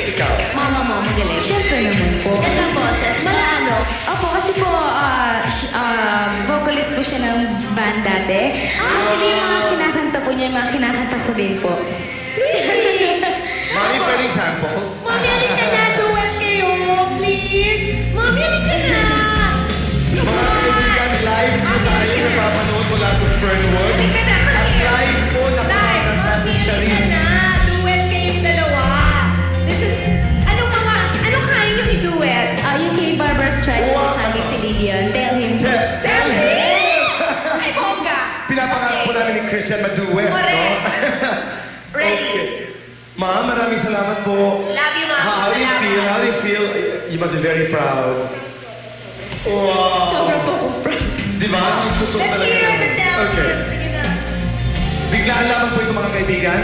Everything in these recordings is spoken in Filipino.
ikaw. Mama mo, magaling. Siyempre naman po. Ito boses, malano. Opo, kasi po, vocalist po siya ng band dati. Actually, yung mga kinakanta po niya, yung mga kinakanta ko din po. Mami, pwedeng sample? Mami, halika na. Duet kayo, please. Mami, halika na. Mga kaibigan, live po tayo napapanood mula sa Fernwood. Halika na, At halika. live po nakakaranta si Mami, halika Charisse. na. Duet kayong dalawa. This is, anong kaya nyo i-duet? Yung kay Barbara Streisand, tsaka si Lydia, tell him to. Tell him! Ay, bongga. Pinapangarap po namin ni Christian maduet, no? Correct. Ready? Okay. Ma'am, maraming salamat po. Love you, Ma'am. How do you Salamat. feel? How do you feel? You must be very proud. Wow. Sobra po kong proud. Di ba? Tutok Let's talaga hear naman. the devil. Okay. Sige na. Biglaan lamang po ito mga kaibigan.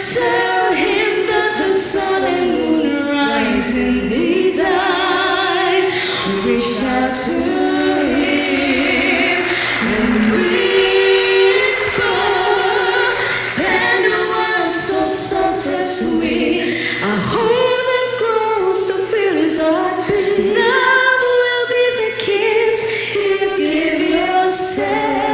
Tell him that the sun and moon rise in these eyes. Reach out to him and whisper tender words so soft and sweet. I hope that grows to feel his heartbeat. Love will be the gift you give yourself.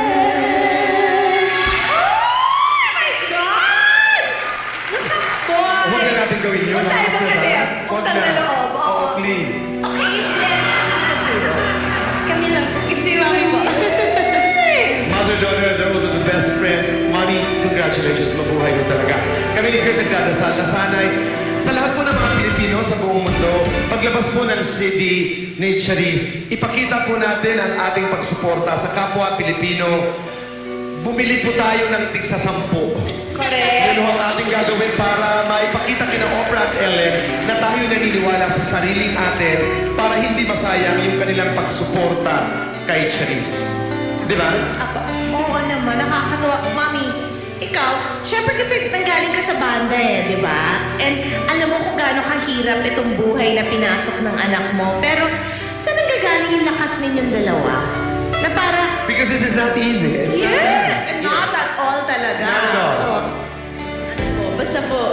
Huwag na natin gawin yun. Huwag tayo Huwag na. mag-attempt. Huwag Utang na. na loob. Oo. Oo, please. Okay, let's interview. Kami lang po. Kasi mami po. Mother-daughter, those are the best friends. Mommy, congratulations. Mabuhay mo talaga. Kami ni Chris nagdadasal na sanay sa lahat po ng mga Pilipino sa buong mundo, paglabas po ng CD ni Charisse, ipakita po natin ang ating pagsuporta sa kapwa Pilipino. Bumili po tayo ng tigsa 10. Correct. Yun ang ating gagawin para maipakita kina Oprah at Ellen na tayo naniniwala sa sariling atin para hindi masayang yung kanilang pagsuporta kay Charisse. Di ba? Apo. Oo naman, nakakatuwa. Mami, ikaw, syempre kasi nanggaling ka sa banda di ba? And alam mo kung gaano kahirap itong buhay na pinasok ng anak mo. Pero, saan nanggagaling yung lakas ninyong dalawa? Na para, Because this is not easy. It's not easy. yeah, not at all talaga. Not at all. Oo. Basta po,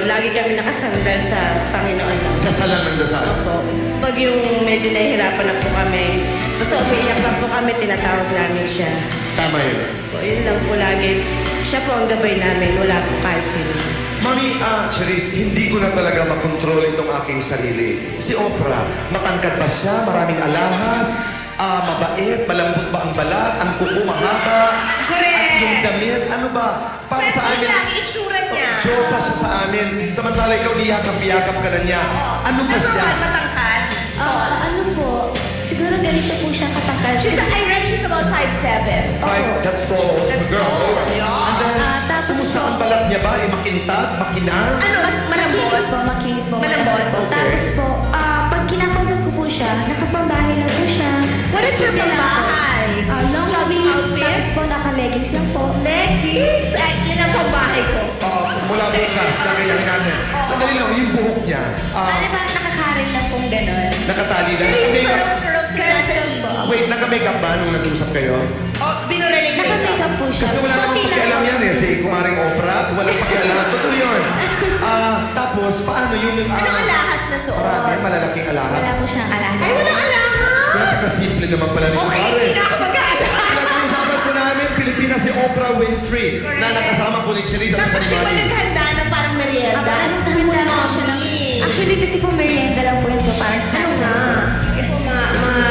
lagi kami nakasandal sa Panginoon lang. Dasalan ng dasal. Opo. Pag yung medyo nahihirapan na po kami, basta umiiyak na po kami, tinatawag namin siya. Tama yun. Po, yun lang po lagi. Siya po ang gabay namin, wala po kahit sino. Mami, Charisse, hindi ko na talaga makontrol itong aking sarili. Si Oprah, matangkad ba siya? Maraming alahas? Mabait? Malambot ba ang balat? Ang kuko mahaba? Correct. At yung damit? Ano ba? Para sa Pero amin, lang, itsura niya. Diyosa siya sa amin. Samantala ikaw, iyakap-iyakap ka na niya. Ano ba Number siya? one, matangkad. Ano po, siguro ganito po siya katangkal. I read she's about 5'7". That's tall. That's girl. tall, yeah. And then, Tapos kumusta po, ang balat niya ba? Makintab? Makinang? Ano, malambot? Makinis po. Malambot, okay. Tapos po, pag kinakausap ko po siya, nakapambahay lang po siya. What is your Simple lang po. pambahay? Long Chubby sleeves, outfit? tapos po naka-leggings lang po. Leggings. Ay, yun ang pambahay ko. Mula bukas, gagayahin natin. Sandali lang, yung buhok niya. Ano ba, nakakaril lang pong gano'n. Nakatali lang. Pero yung Naka-makeup. curls Curls lang po. Wait, naka-makeup ba nung nag-usap kayo? Oh, binurelate Naka-makeup po siya. Kasi wala namang Konti lang pakialam po. yan eh. Si Kumaring Oprah, walang pakialam. Totoo yun. Tapos, paano yung... Anong alahas na suot? Marami, malalaking alahas. Wala po siyang alahas. Ay, walang alahas! Napaka-simple naman pala ni Okay, Kumare. hindi na ako mag-aalala. Pinag-uusapan po namin, Pilipinas si Oprah Winfrey na nakasama po ni Charisse at Dapat di ba Panimani. naghanda ng parang merienda? Anong handa na po siya ng... Actually, kasi po merienda lang po yun. So, parang snacks lang po. Ito,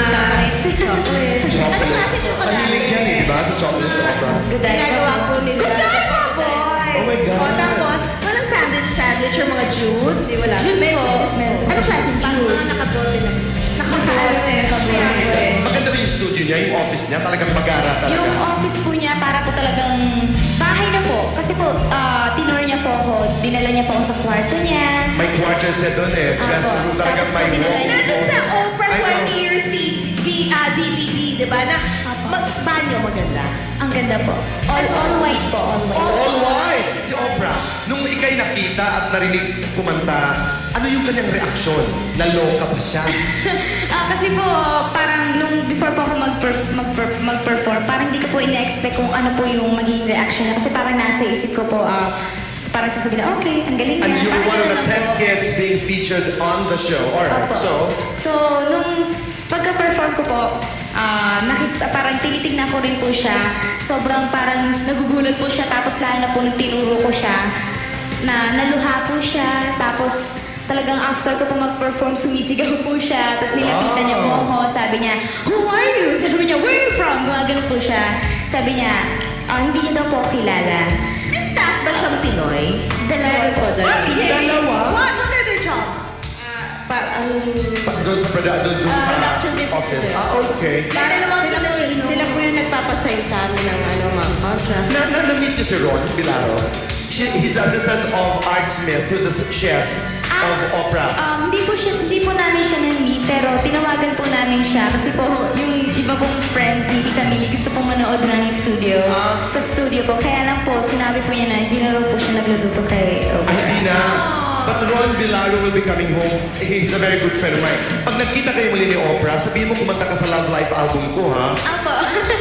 Chocolates. Chocolates. Ano klase chocolate? Mahilig yan eh, di ba? Sa chocolate sa Oprah. Good day ginagawa po nila. Good time po, boy! Oh my God. O, tapos, walang sandwich or mga juice? Hindi, wala. Juice po. Anong klase juice? Nakabote lang. Maganda rin yung studio niya, yung office niya, talagang magara talaga. Yung office po niya, para po talagang bahay na po. Kasi po, tinur niya po ako, dinala niya po ako sa kwarto niya. May quarters siya doon eh. Dress Apo. room talagang Tapos may pag dinala room. niya- Nandun sa Oprah I know. 20 years DVD, di ba? Na banyo maganda. Ang ganda po. All white po, all white. All white! si Oprah, nung ikay nakita at narinig kumanta, ano yung kanyang reaksyon? Naloka pa siya. Kasi po, parang nung before po ako mag-perform, parang hindi ko po ina-expect kung ano po yung magiging reaction niya. Kasi parang nasa isip ko po, parang sasabihin na, okay, ang galing niya. And you were Parang one of ganun the lang 10 po. kids being featured on the show. Alright, Opo. So, nung pagka-perform ko po, parang tinitignan ko rin po siya. Sobrang parang nagugulat po siya. Tapos lalo na po nung tinuro ko siya, na naluha po siya. Tapos talagang after ko po mag-perform, sumisigaw po siya. Tapos nilapitan niya po ako. Sabi niya, who are you? Sabi niya, where are you from? Gumagano po siya. Sabi niya, hindi niya daw po ako kilala. May staff ba siyang Pinoy? Dalawa po. Dalawa? What are their jobs? Doon sa production din po office. sila. Okay. Sila po yung nagpapasign sa amin ng mga contract. Na-meet niyo si Ron Bilaro? He's assistant of Art Smith, who's a chef of Oprah. Hindi po namin siya na-meet, pero tinawagan po namin siya kasi po yung iba pong friends ni Tita Millie gusto pong manood ng studio. Sa studio po. Kaya lang po, sinabi po niya na hindi na raw po siya nagluluto kay Ay, Oprah. hindi na. But Ron Bilaro will be coming home. He's a very good friend of mine. Pag nagkita kayo muli ni Oprah, sabihin mo kumanta ka sa Love Life album ko, ha? Apo.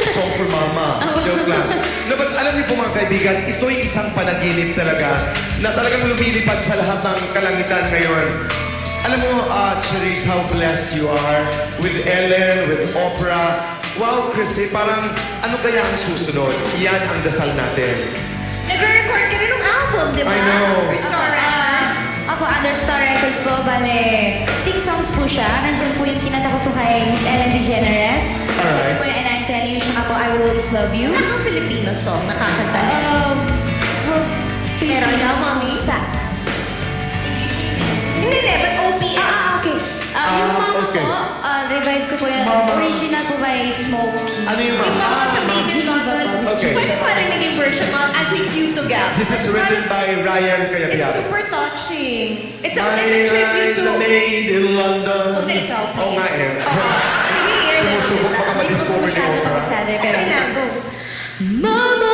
Song for Mama. Joke lang. No, but alam niyo po mga kaibigan, ito'y isang panaginip talaga na talagang lumilipad sa lahat ng kalangitan ngayon. Alam mo, Charisse, how blessed you are with Ellen, with Oprah. Wow, Chrissy, parang ano kaya ang susunod? Yan ang dasal natin. Nagre-record ka rin ng album, di ba? I know. For Star Records. Ako, under Star Records po, bale, 6 songs po siya. Nandiyan po yung kinanta ko po kay Miss Ellen DeGeneres. Alright. Po yung And I'm Telling You, siya po, I Will Always Love You. Anong Filipino song nakakanta niya? Pero ikaw, Mami? Hindi, but OPM. Okay. Yung mama okay. ko, revise ko po yung original po by Smokey. Ano yung mga? Mama sa Ma'am? Geneva po. Okay. Pwede pa rin naging version mo as we view together. This is written by Ryan It's Cayabyab. super touching. It's a My tribute eyes to... are made in London. Hindi, ikaw, Oo nga please. eh. Here. Sumusubok baka Hindi ko po ma-discover ni masyado Oprah. nakasali, pero... Okay na, go. Mama,